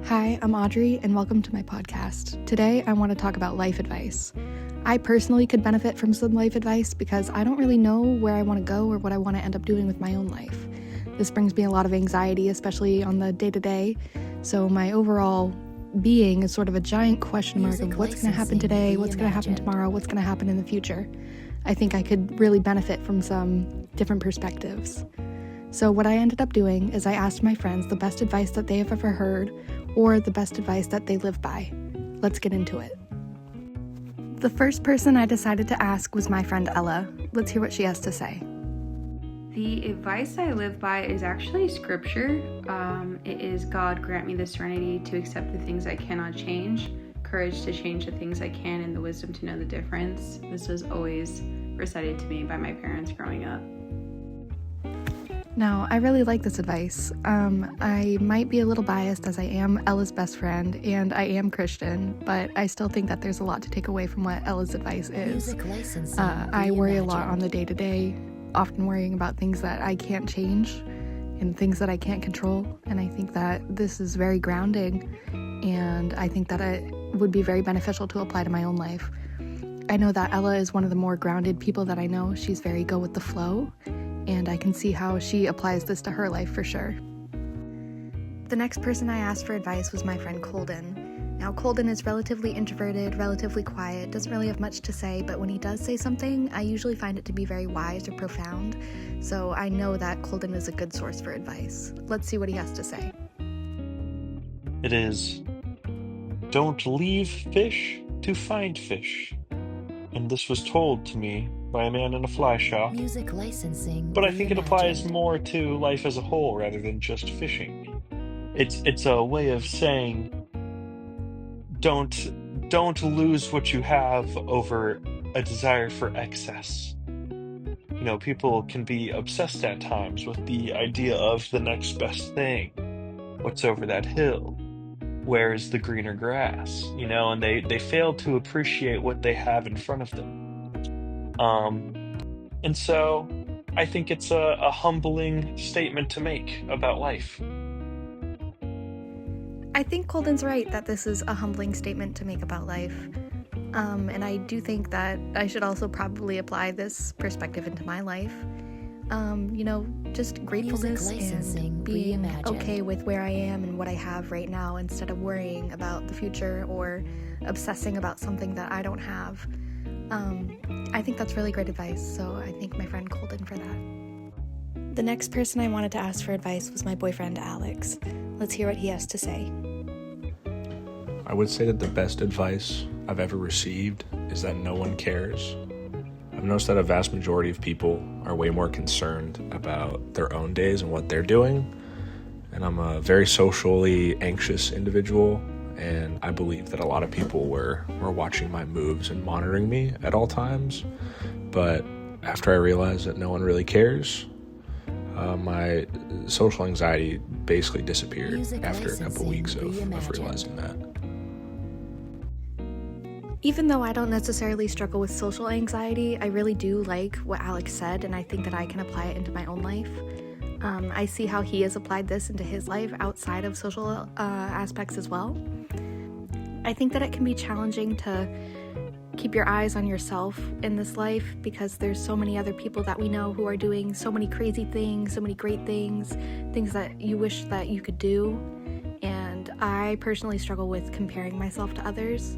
Hi, I'm Audrey, and welcome to my podcast. Today, I want to talk about life advice. I personally could benefit from some life advice because I don't really know where I want to go or what I want to end up doing with my own life. This brings me a lot of anxiety, especially on the day-to-day, so my overall being is sort of a giant question mark of what's going to happen today, what's going to happen tomorrow, what's going to happen in the future. I think I could really benefit from some different perspectives. So what I ended up doing is I asked my friends the best advice that they have ever heard or the best advice that they live by. Let's get into it. The first person I decided to ask was my friend Ella. Let's hear what she has to say. The advice I live by is actually scripture. It is God grant me the serenity to accept the things I cannot change, courage to change the things I can, and the wisdom to know the difference. This was always recited to me by my parents growing up. Now, I really like this advice. I might be a little biased as I am Ella's best friend and I am Christian, but I still think that there's a lot to take away from what Ella's advice is. I worry a lot on the day-to-day, often worrying about things that I can't change and things that I can't control, and I think that this is very grounding, and I think that it would be very beneficial to apply to my own life. I know that Ella is one of the more grounded people that I know. She's very go with the flow, and I can see how she applies this to her life for sure. The next person I asked for advice was my friend Colden. Now, Colden is relatively introverted, relatively quiet, doesn't really have much to say, but when he does say something, I usually find it to be very wise or profound, so I know that Colden is a good source for advice. Let's see what he has to say. It is, don't leave fish to find fish. And this was told to me by a man in a fly shop. Music licensing. But I think it applies more to life as a whole rather than just fishing. It's a way of saying don't lose what you have over a desire for excess. You know, people can be obsessed at times with the idea of the next best thing. What's over that hill? Where is the greener grass? You know, and they fail to appreciate what they have in front of them. And so I think it's a humbling statement to make about life. I think Colden's right that this is a humbling statement to make about life. And I do think that I should also probably apply this perspective into my life. Just gratefulness and being okay with where I am and what I have right now instead of worrying about the future or obsessing about something that I don't have. I think that's really great advice, so I thank my friend Colden for that. The next person I wanted to ask for advice was my boyfriend Alex. Let's hear what he has to say. I would say that the best advice I've ever received is that no one cares. I've noticed that a vast majority of people are way more concerned about their own days and what they're doing. And I'm a very socially anxious individual, and I believe that a lot of people were watching my moves and monitoring me at all times. But after I realized that no one really cares, my social anxiety basically disappeared after a couple weeks of realizing that. Even though I don't necessarily struggle with social anxiety, I really do like what Alex said, and I think that I can apply it into my own life. I see how he has applied this into his life outside of social aspects as well. I think that it can be challenging to keep your eyes on yourself in this life because there's so many other people that we know who are doing so many crazy things, so many great things, things that you wish that you could do. And I personally struggle with comparing myself to others.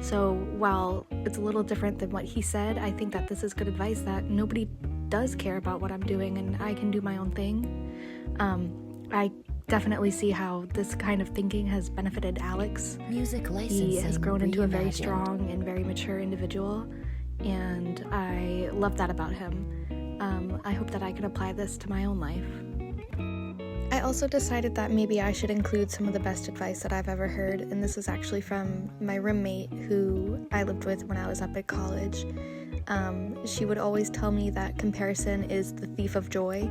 So while it's a little different than what he said, I think that this is good advice that nobody does care about what I'm doing and I can do my own thing. I definitely see how this kind of thinking has benefited Alex. He has grown into a very strong and very mature individual, and I love that about him. I hope that I can apply this to my own life. I also decided that maybe I should include some of the best advice that I've ever heard, and this is actually from my roommate who I lived with when I was up at college. She would always tell me that comparison is the thief of joy,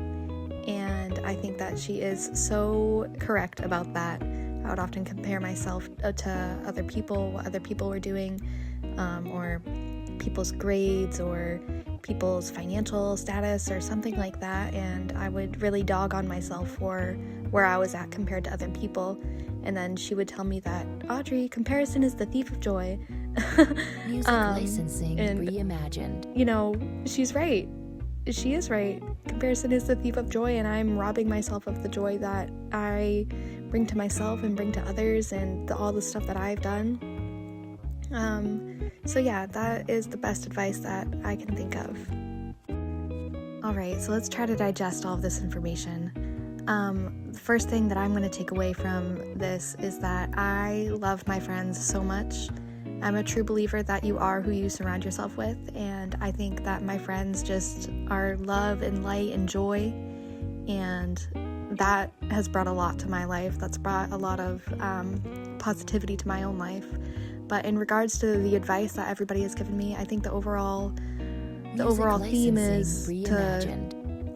and I think that she is so correct about that. I would often compare myself to other people, what other people were doing, or people's grades or people's financial status or something like that, and I would really dog on myself for where I was at compared to other people. And then she would tell me that, Audrey, comparison is the thief of joy. Music licensing and, reimagined. you know, she's right. She is right. Comparison is the thief of joy, and I'm robbing myself of the joy that I bring to myself and bring to others, and all the stuff that I've done. So yeah, that is the best advice that I can think of. Alright, so let's try to digest all of this information. The first thing that I'm going to take away from this is that I love my friends so much. I'm a true believer that you are who you surround yourself with, and I think that my friends just are love and light and joy, and that has brought a lot to my life. That's brought a lot of positivity to my own life. But in regards to the advice that everybody has given me, I think the overall theme is to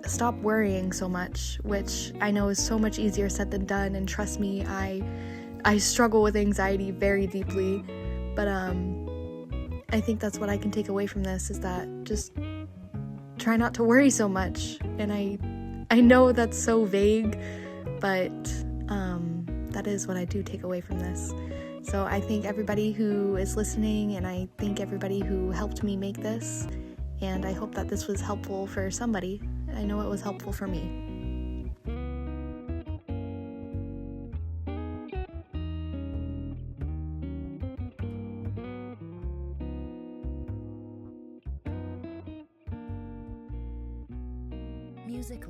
stop worrying so much, which I know is so much easier said than done, and trust me, I struggle with anxiety very deeply. But I think that's what I can take away from this, is that just try not to worry so much. And I know that's so vague, but that is what I do take away from this. So I thank everybody who is listening, and I thank everybody who helped me make this, and I hope that this was helpful for somebody. I know it was helpful for me. Music